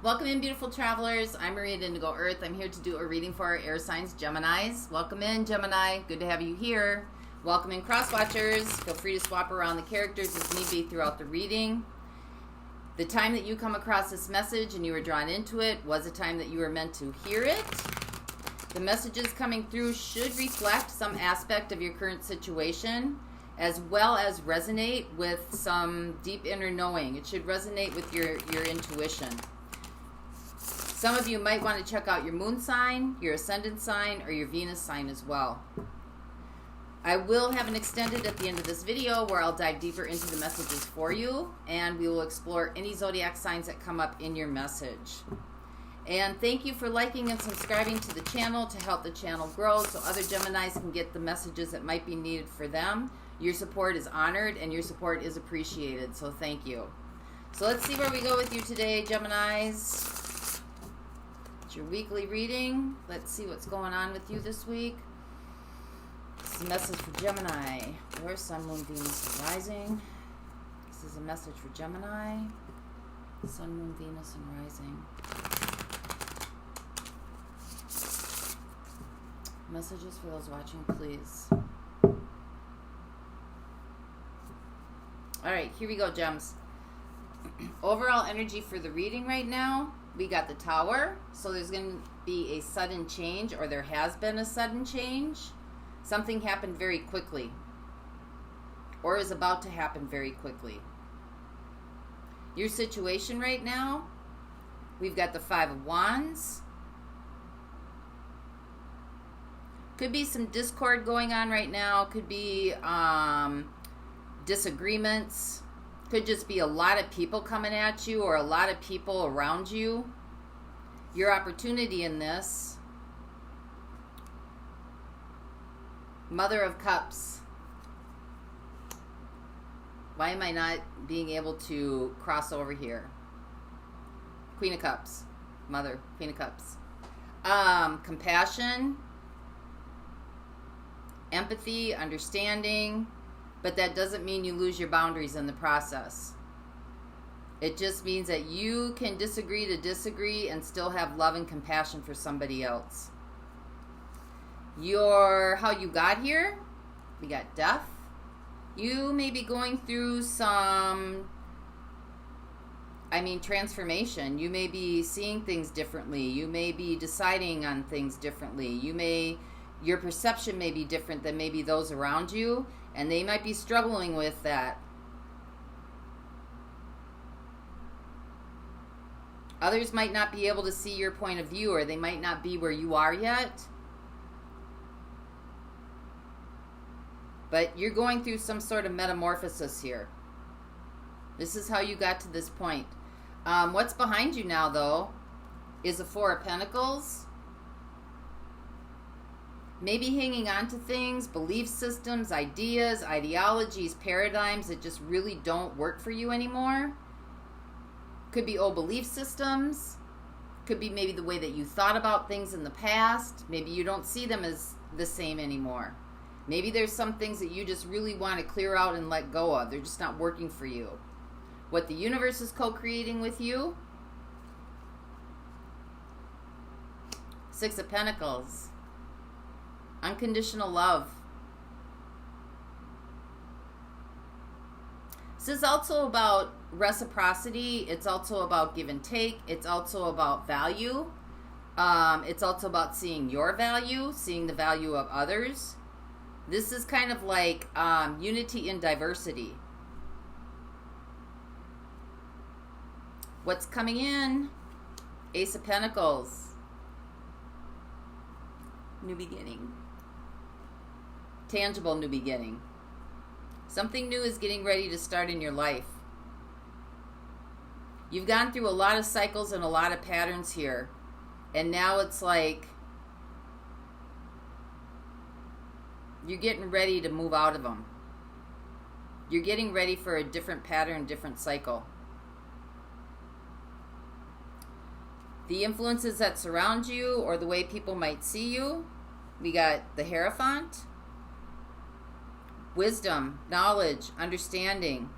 Welcome in, beautiful travelers. I'm Maria at Indigo Earth. I'm here to do a reading for our air signs, Geminis. Welcome in, Gemini. Good to have you here. Welcome in, cross watchers. Feel free to swap around the characters as need be throughout the reading. The time that you come across this message and you were drawn into it was a time that you were meant to hear it. The messages coming through should reflect some aspect of your current situation, as well as resonate with some deep inner knowing. It should resonate with your intuition. Some of you might want to check out your moon sign, your ascendant sign, or your Venus sign as well. I will have an extended at the end of this video where I'll dive deeper into the messages for you, and we will explore any zodiac signs that come up in your message. And thank you for liking and subscribing to the channel to help the channel grow so other Geminis can get the messages that might be needed for them. Your support is honored and your support is appreciated, so thank you. So let's see where we go with you today, Geminis. It's your weekly reading. Let's see what's going on with you this week. This is a message for Gemini. Your Sun, Moon, Venus, and Rising. This is a message for Gemini. Sun, Moon, Venus, and Rising. Messages for those watching, please. Alright, here we go, Gems. Overall energy for the reading right now, we got the Tower. So there's going to be a sudden change, or there has been a sudden change. Something happened very quickly, or is about to happen very quickly. Your situation right now, we've got the Five of Wands. Could be some discord going on right now. Could be disagreements. Could just be a lot of people coming at you or a lot of people around you. Your opportunity in this. Mother of Cups. Why am I not being able to cross over here? Queen of Cups. Mother. Queen of Cups. Compassion. Empathy, understanding, but that doesn't mean you lose your boundaries in the process. It just means that you can disagree to disagree and still have love and compassion for somebody else. How you got here, we got death. You may be going through some, transformation. You may be seeing things differently. You may be deciding on things differently. Your perception may be different than maybe those around you, and they might be struggling with that. Others might not be able to see your point of view, or they might not be where you are yet. But you're going through some sort of metamorphosis here. This is how you got to this point. What's behind you now, though, is the Four of Pentacles. Maybe hanging on to things, belief systems, ideas, ideologies, paradigms that just really don't work for you anymore. Could be old belief systems. Could be maybe the way that you thought about things in the past. Maybe you don't see them as the same anymore. Maybe there's some things that you just really want to clear out and let go of. They're just not working for you. What the universe is co-creating with you. Six of Pentacles. Unconditional love. This is also about reciprocity. It's also about give and take. It's also about value. It's also about seeing your value, seeing the value of others. This is kind of like unity in diversity. What's coming in? Ace of Pentacles. New beginning. Tangible new beginning. Something new is getting ready to start in your life. You've gone through a lot of cycles and a lot of patterns here. And now it's like you're getting ready to move out of them. You're getting ready for a different pattern, different cycle. The influences that surround you or the way people might see you. We got the Hierophant. Wisdom, knowledge, understanding.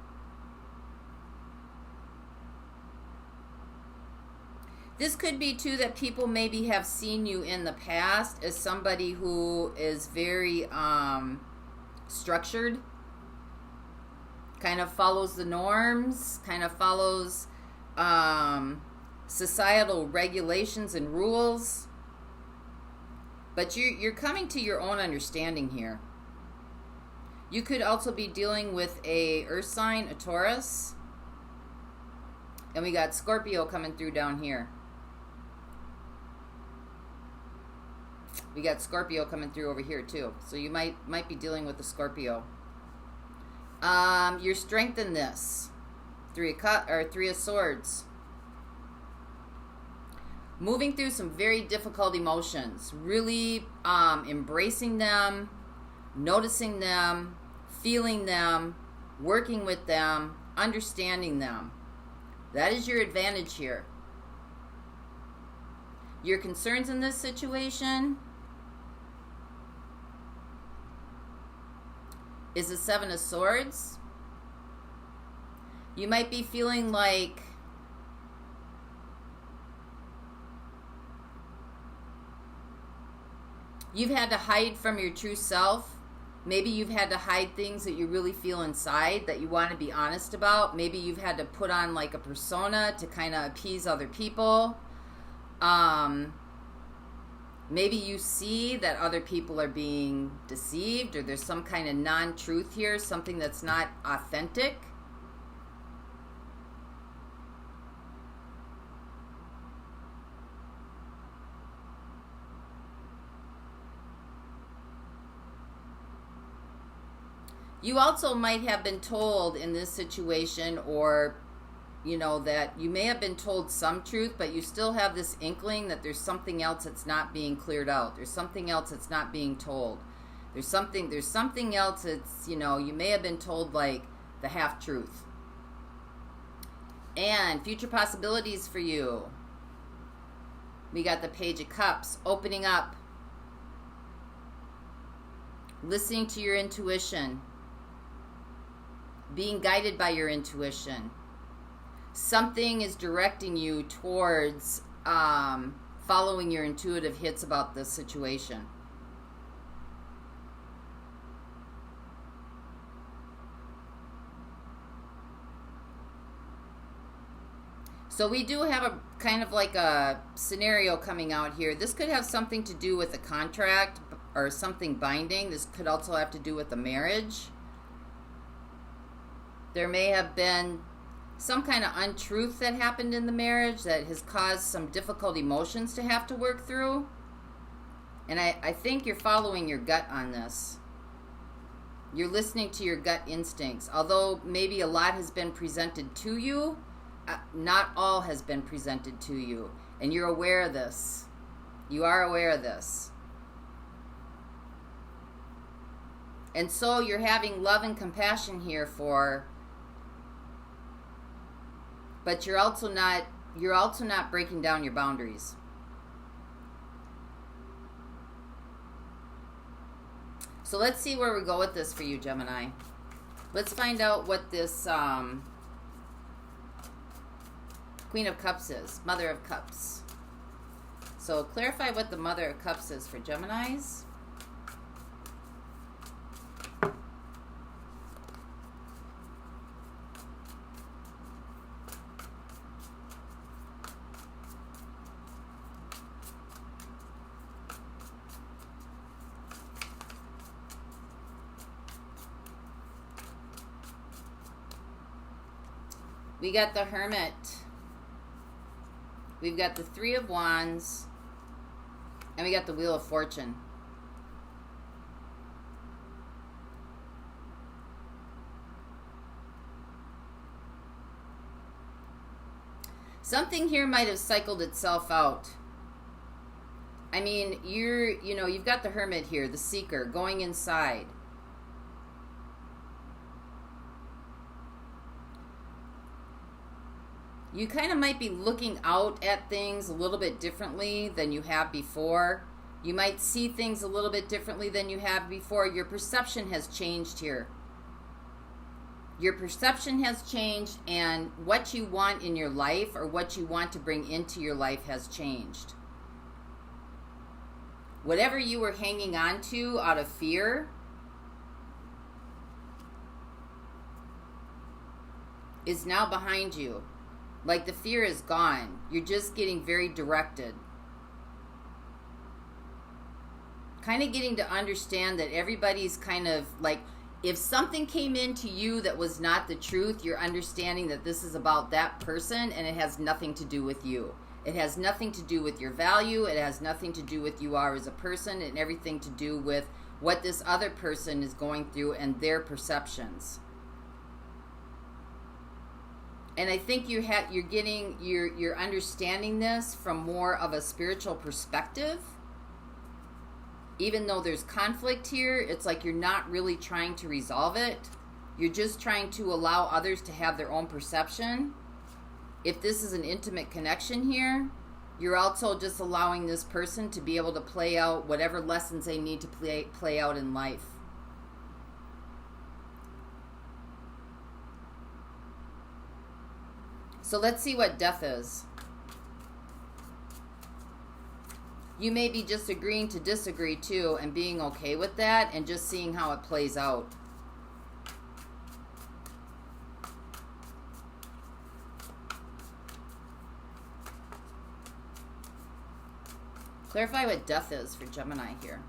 This could be, too, that people maybe have seen you in the past as somebody who is very structured, kind of follows the norms, kind of follows societal regulations and rules. But you're coming to your own understanding here. You could also be dealing with a earth sign, a Taurus. And we got Scorpio coming through down here. We got Scorpio coming through over here too. So you might be dealing with the Scorpio. Your strength in this. Three of Swords. Moving through some very difficult emotions. Really embracing them, noticing them, feeling them, working with them, understanding them. That is your advantage here. Your concerns in this situation is the Seven of Swords. You might be feeling like you've had to hide from your true self. Maybe you've had to hide things that you really feel inside that you want to be honest about. Maybe you've had to put on like a persona to kind of appease other people. Maybe you see that other people are being deceived, or there's some kind of non-truth here, something that's not authentic. You also might have been told in this situation, or that you may have been told some truth, but you still have this inkling that there's something else that's not being cleared out. There's something else that's not being told. There's something else that's, you may have been told like the half truth. And future possibilities for you. We got the Page of Cups, opening up, listening to your intuition, being guided by your intuition. Something is directing you towards following your intuitive hits about the situation. So we do have a kind of like a scenario coming out here. This could have something to do with a contract or something binding. This could also have to do with a marriage. There may have been some kind of untruth that happened in the marriage that has caused some difficult emotions to have to work through. And I think you're following your gut on this. You're listening to your gut instincts. Although maybe a lot has been presented to you, not all has been presented to you. And you're aware of this. You are aware of this. And so you're having love and compassion here for... But you're also not breaking down your boundaries. So let's see where we go with this for you, Gemini. Let's find out what this Queen of Cups is. Mother of Cups. So clarify what the Mother of Cups is for Geminis. We got the Hermit. We've got the Three of Wands. And we got the Wheel of Fortune. Something here might have cycled itself out. I mean, you've got the Hermit here, the Seeker, going inside. You kind of might be looking out at things a little bit differently than you have before. You might see things a little bit differently than you have before. Your perception has changed here. Your perception has changed, and what you want in your life or what you want to bring into your life has changed. Whatever you were hanging on to out of fear is now behind you. Like the fear is gone. You're just getting very directed. Kind of getting to understand that everybody's kind of like, if something came into you that was not the truth, you're understanding that this is about that person and it has nothing to do with you. It has nothing to do with your value. It has nothing to do with you are as a person, and everything to do with what this other person is going through and their perceptions. And I think you're understanding this from more of a spiritual perspective. Even though there's conflict here, it's like you're not really trying to resolve it. You're just trying to allow others to have their own perception. If this is an intimate connection here, you're also just allowing this person to be able to play out whatever lessons they need to play out in life. So let's see what death is. You may be just agreeing to disagree too and being okay with that and just seeing how it plays out. Clarify what death is for Gemini here.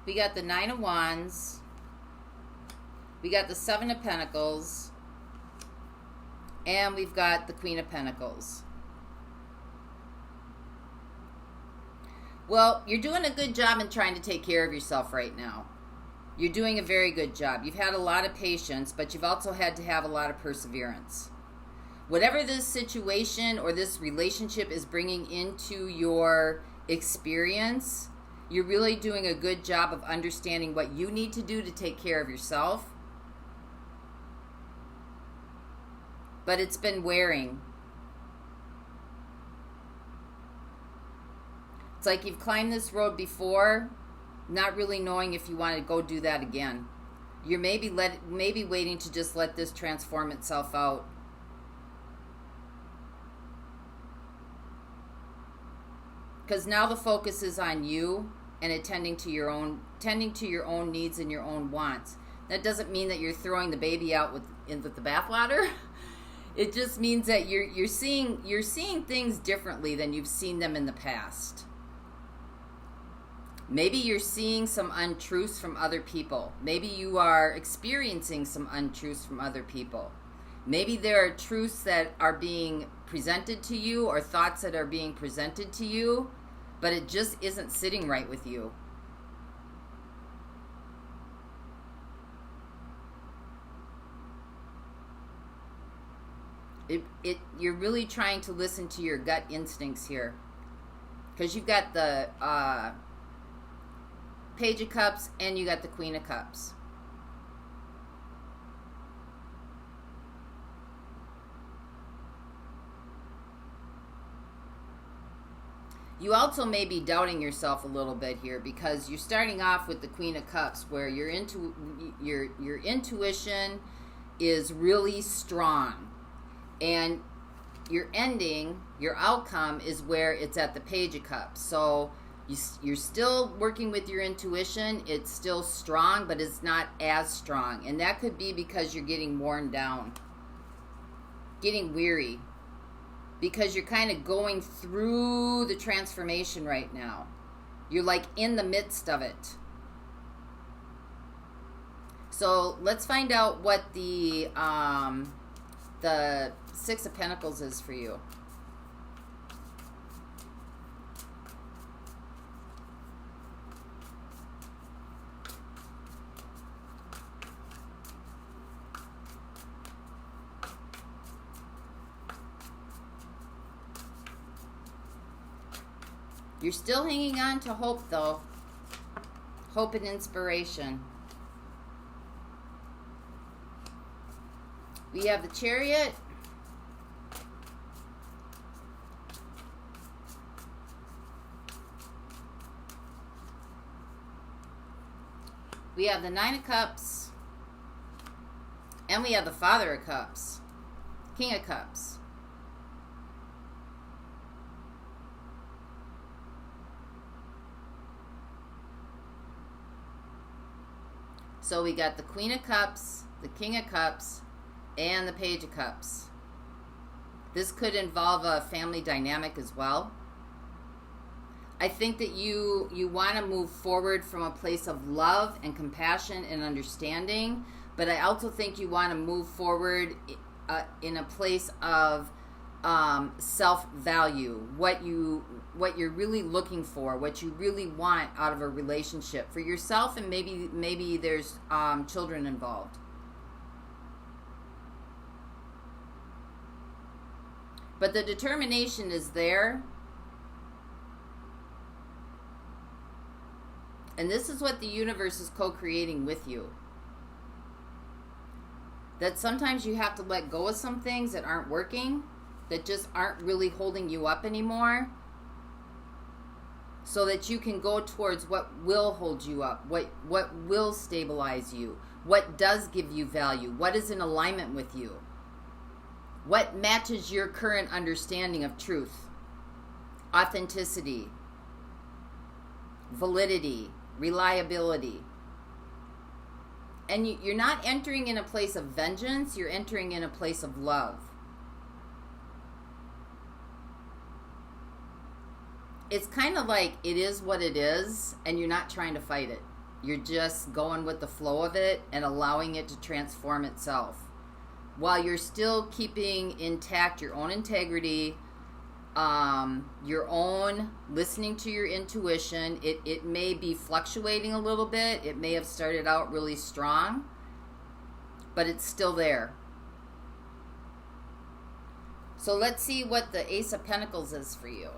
We got the Nine of Wands. We got the Seven of Pentacles. And we've got the Queen of Pentacles. Well, you're doing a good job in trying to take care of yourself right now. You're doing a very good job. You've had a lot of patience, but you've also had to have a lot of perseverance. Whatever this situation or this relationship is bringing into your experience, you're really doing a good job of understanding what you need to do to take care of yourself. But it's been wearing. It's like you've climbed this road before, not really knowing if you want to go do that again. You're maybe waiting to just let this transform itself out. Because now the focus is on you and tending to your own needs and your own wants. That doesn't mean that you're throwing the baby out with the bathwater. It just means that you're seeing things differently than you've seen them in the past. Maybe you're seeing some untruths from other people. Maybe you are experiencing some untruths from other people. Maybe there are truths that are being presented to you or thoughts that are being presented to you, but it just isn't sitting right with you. You're really trying to listen to your gut instincts here. Because you've got the Page of Cups and you got the Queen of Cups. You also may be doubting yourself a little bit here because you're starting off with the Queen of Cups where your intuition is really strong. And your ending, your outcome is where it's at the Page of Cups. So you're still working with your intuition. It's still strong, but it's not as strong. And that could be because you're getting worn down, getting weary, because you're kind of going through the transformation right now. You're like in the midst of it. So let's find out what the Six of Pentacles is for you. You're still hanging on to hope, though. Hope and inspiration. We have the Chariot. We have the Nine of Cups. And we have the Father of Cups. King of Cups. So we got the Queen of Cups, the King of Cups, and the Page of Cups. This could involve a family dynamic as well. I think that you want to move forward from a place of love and compassion and understanding, but I also think you want to move forward in a place of self-value, what you're really looking for, what you really want out of a relationship for yourself, and maybe there's children involved. But the determination is there. And this is what the universe is co-creating with you. That sometimes you have to let go of some things that aren't working, that just aren't really holding you up anymore, so that you can go towards what will hold you up, what will stabilize you, what does give you value, what is in alignment with you, what matches your current understanding of truth, authenticity, validity, reliability. And you're not entering in a place of vengeance, you're entering in a place of love. It's kind of like it is what it is, and you're not trying to fight it. You're just going with the flow of it and allowing it to transform itself, while you're still keeping intact your own integrity, your own listening to your intuition. It may be fluctuating a little bit. It may have started out really strong, but it's still there. So let's see what the Ace of Pentacles is for you.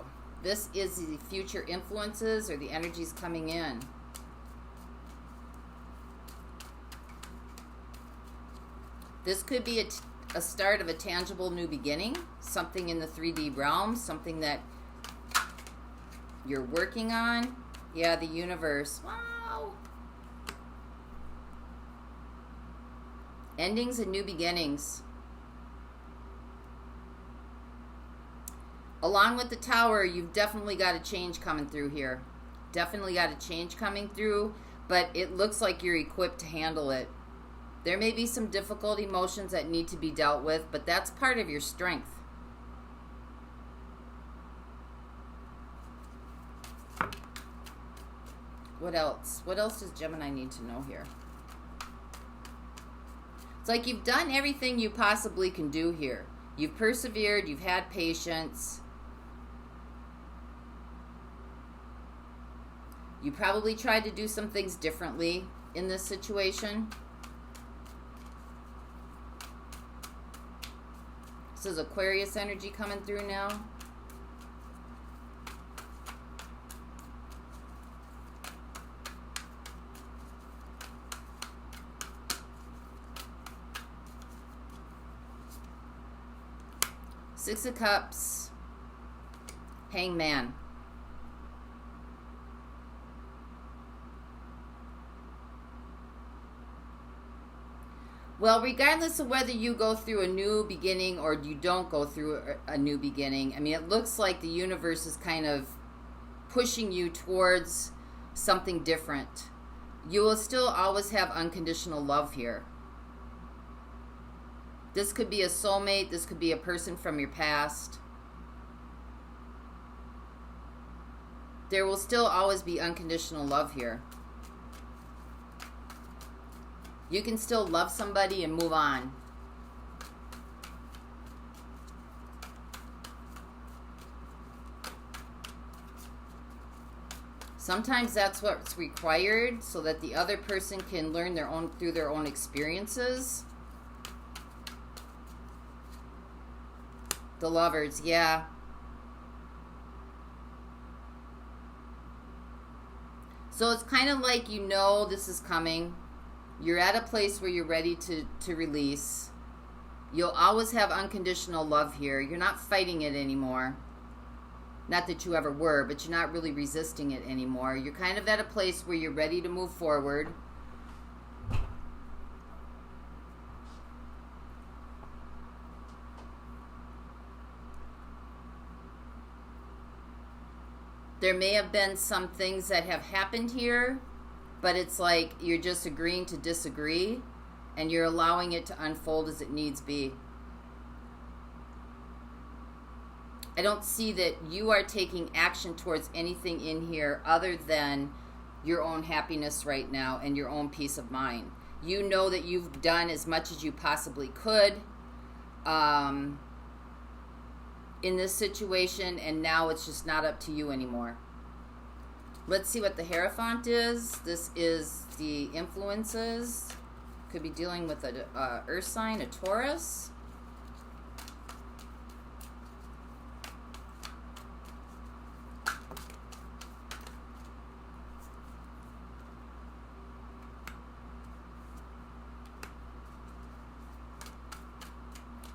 This is the future influences or the energies coming in. This could be a start of a tangible new beginning, something in the 3D realm, something that you're working on. Yeah, the universe. Wow. Endings and new beginnings. Along with the Tower, you've definitely got a change coming through here. Definitely got a change coming through, but it looks like you're equipped to handle it. There may be some difficult emotions that need to be dealt with, but that's part of your strength. What else? What else does Gemini need to know here? It's like you've done everything you possibly can do here. You've persevered, you've had patience. You probably tried to do some things differently in this situation. This is Aquarius energy coming through now. Six of Cups, Hangman. Well, regardless of whether you go through a new beginning or you don't go through a new beginning, I mean, it looks like the universe is kind of pushing you towards something different. You will still always have unconditional love here. This could be a soulmate. This could be a person from your past. There will still always be unconditional love here. You can still love somebody and move on. Sometimes that's what's required so that the other person can learn through their own experiences. The Lovers, yeah. So it's kind of like you know this is coming. You're at a place where you're ready to release. You'll always have unconditional love here. You're not fighting it anymore. Not that you ever were, but you're not really resisting it anymore. You're kind of at a place where you're ready to move forward. There may have been some things that have happened here, but it's like you're just agreeing to disagree, and you're allowing it to unfold as it needs be. I don't see that you are taking action towards anything in here other than your own happiness right now and your own peace of mind. You know that you've done as much as you possibly could in this situation, and now it's just not up to you anymore. Let's see what the Hierophant is. This is the influences. Could be dealing with a earth sign, a Taurus.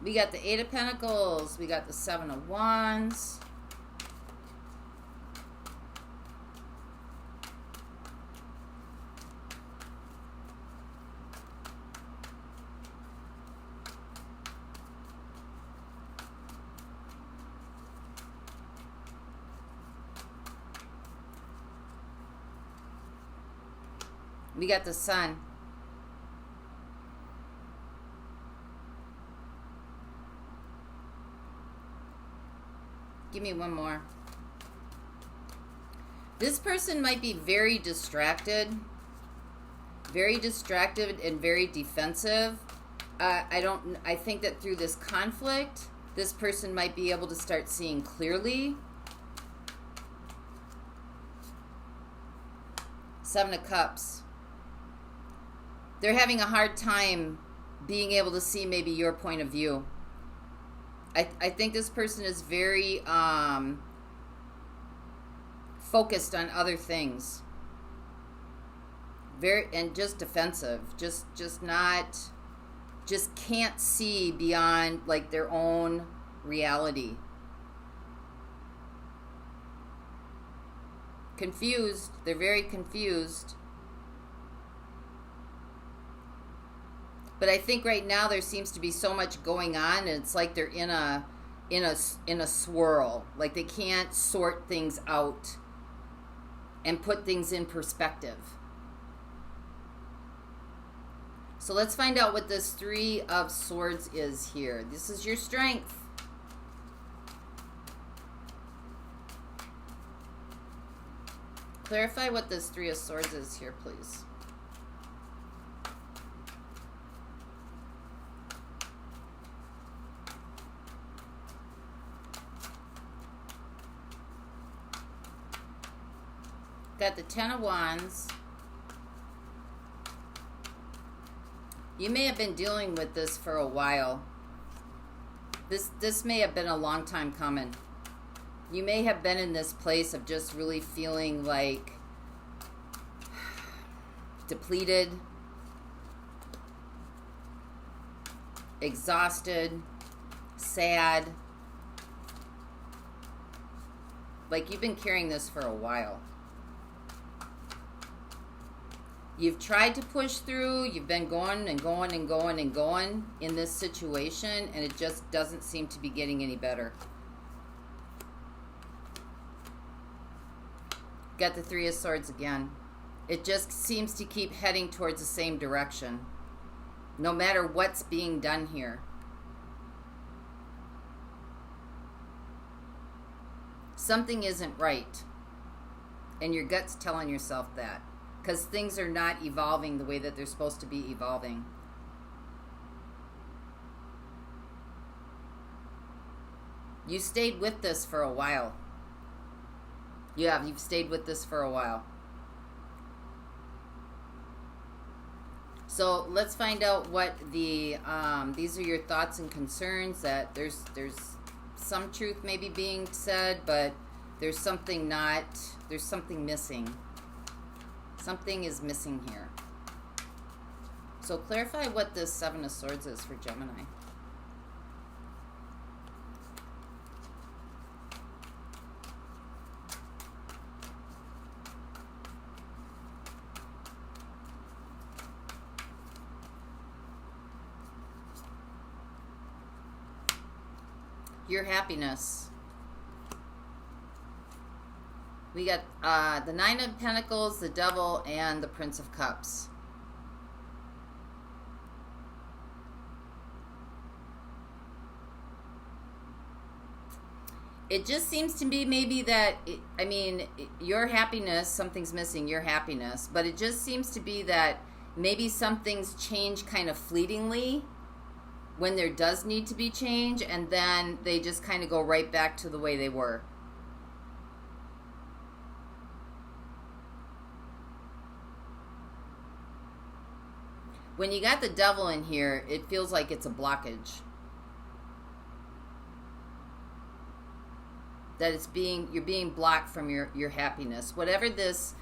We got the Eight of Pentacles. We got the Seven of Wands. We got the Sun. Give me one more. This person might be very distracted and very defensive. I think that through this conflict, this person might be able to start seeing clearly. Seven of Cups. They're having a hard time being able to see maybe your point of view. I think this person is very focused on other things. And just defensive. Just can't see beyond like their own reality. Confused. They're very confused. But I think right now there seems to be so much going on, and it's like they're in a swirl. Like they can't sort things out and put things in perspective. So let's find out what this Three of Swords is here. This is your strength. Clarify what this Three of Swords is here, please. Got the Ten of Wands. You may have been dealing with this for a while. This may have been a long time coming. You may have been in this place of just really feeling like depleted, exhausted, sad. Like you've been carrying this for a while. You've tried to push through. You've been going and going and going and going in this situation, and it just doesn't seem to be getting any better. Got the Three of Swords again. It just seems to keep heading towards the same direction, no matter what's being done here. Something isn't right, and your gut's telling yourself that. Because things are not evolving the way that they're supposed to be evolving. You stayed with this for a while. You've stayed with this for a while. So let's find out what the these are your thoughts and concerns. That there's some truth maybe being said, but there's something missing. Something is missing here. So clarify what this Seven of Swords is for Gemini. Your happiness. We got the Nine of Pentacles, the Devil, and the Prince of Cups. It just seems to be maybe that, I mean, your happiness, something's missing, your happiness. But it just seems to be that maybe some things change kind of fleetingly when there does need to be change. And then they just kind of go right back to the way they were. When you got the Devil in here, it feels like it's a blockage. That it's you're being blocked from your happiness. Whatever this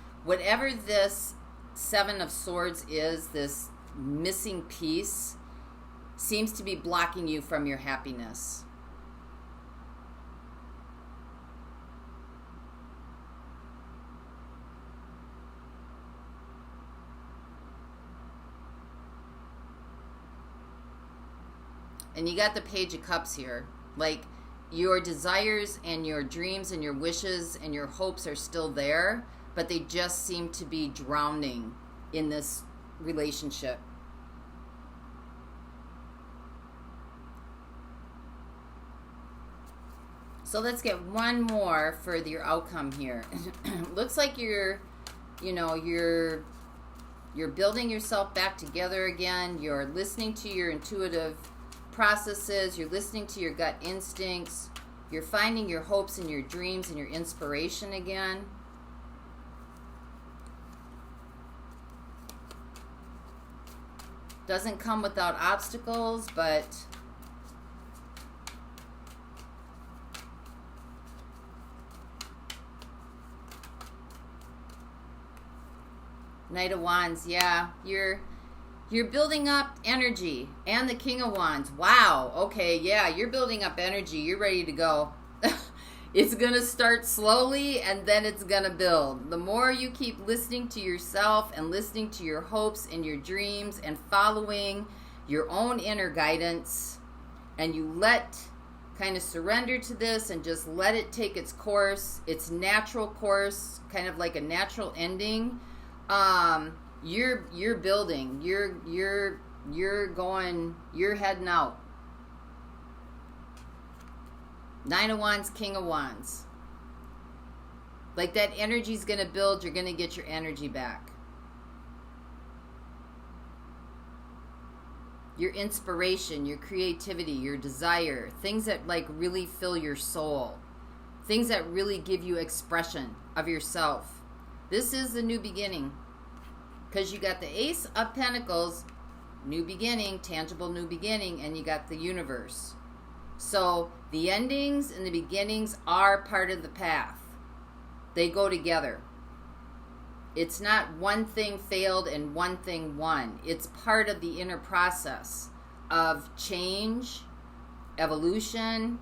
Seven of Swords is, this missing piece, seems to be blocking you from your happiness. And you got the Page of Cups here. Like, your desires and your dreams and your wishes and your hopes are still there, but they just seem to be drowning in this relationship. So let's get one more for your outcome here. Looks like you're building yourself back together again. You're listening to your intuitive processes, you're listening to your gut instincts, you're finding your hopes and your dreams and your inspiration again. Doesn't come without obstacles, but Knight of Wands, yeah, you're building up energy. And the King of Wands. Wow. Okay, yeah, you're building up energy. You're ready to go. It's going to start slowly, and then it's going to build. The more you keep listening to yourself and listening to your hopes and your dreams and following your own inner guidance, and you kind of surrender to this and just let it take its course, its natural course, kind of like a natural ending, you're building, you're going, you're heading out. Nine of Wands, King of Wands. Like, that energy's going to build. You're going to get your energy back. Your inspiration, your creativity, your desire. Things that, like, really fill your soul. Things that really give you expression of yourself. This is the new beginning. Because you got the Ace of Pentacles, new beginning, tangible new beginning, and you got the Universe. So the endings and the beginnings are part of the path. They go together. It's not one thing failed and one thing won. It's part of the inner process of change, evolution,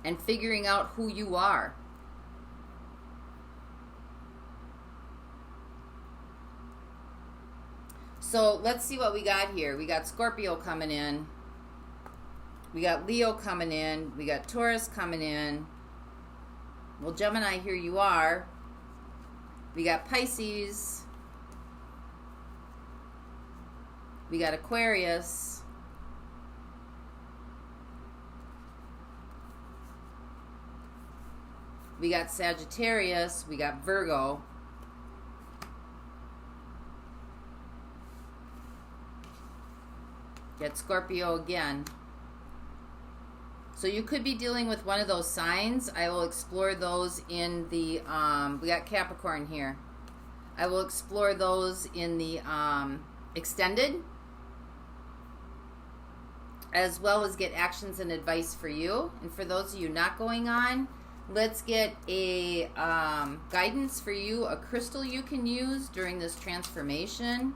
and figuring out who you are. So let's see what we got here. We got Scorpio coming in. We got Leo coming in. We got Taurus coming in. Well, Gemini, here you are. We got Pisces. We got Aquarius. We got Sagittarius. We got Virgo. Get Scorpio again. So you could be dealing with one of those signs. I will explore those in the, we got Capricorn here. I will explore those in the extended, as well as get actions and advice for you. And for those of you not going on, let's get a guidance for you, a crystal you can use during this transformation.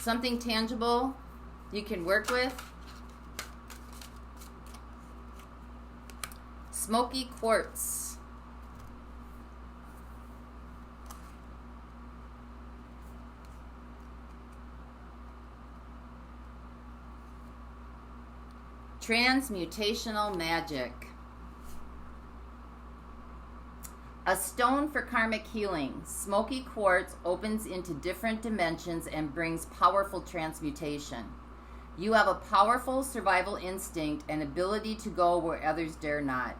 Something tangible you can work with. Smoky quartz. Transmutational magic. A stone for karmic healing. Smoky quartz opens into different dimensions and brings powerful transmutation. You have a powerful survival instinct and ability to go where others dare not.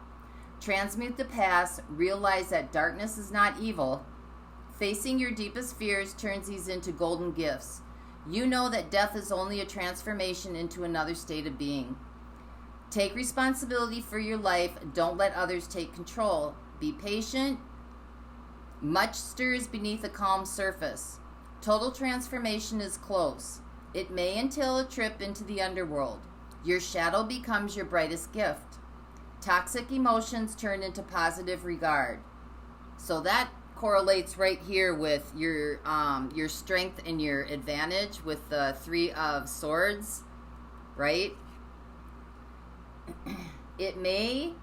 Transmute the past, realize that darkness is not evil. Facing your deepest fears turns these into golden gifts. You know that death is only a transformation into another state of being. Take responsibility for your life. Don't let others take control. Be patient. Much stirs beneath a calm surface. Total transformation is close. It may entail a trip into the underworld. Your shadow becomes your brightest gift. Toxic emotions turn into positive regard. So that correlates right here with your strength and your advantage with the 3 of Swords, right? It may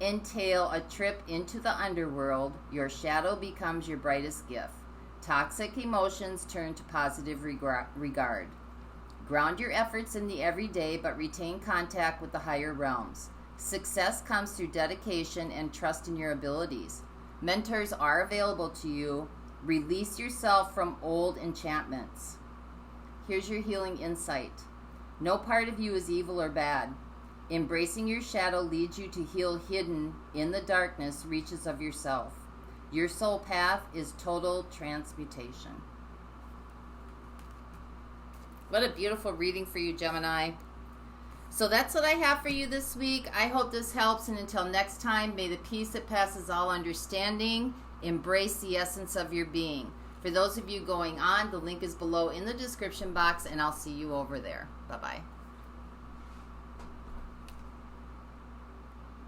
entail a trip into the underworld. Your shadow becomes your brightest gift. Toxic emotions turn to positive regard. Ground your efforts in the everyday, but retain contact with the higher realms. Success comes through dedication and trust in your abilities. Mentors are available to you. Release yourself from old enchantments. Here's your healing insight. No part of you is evil or bad. Embracing your shadow leads you to heal hidden in the darkness reaches of yourself. Your soul path is total transmutation. What a beautiful reading for you, Gemini. So that's what I have for you this week. I hope this helps, and until next time, may the peace that passes all understanding embrace the essence of your being. For those of you going on, the link is below in the description box, and I'll see you over there. Bye-bye.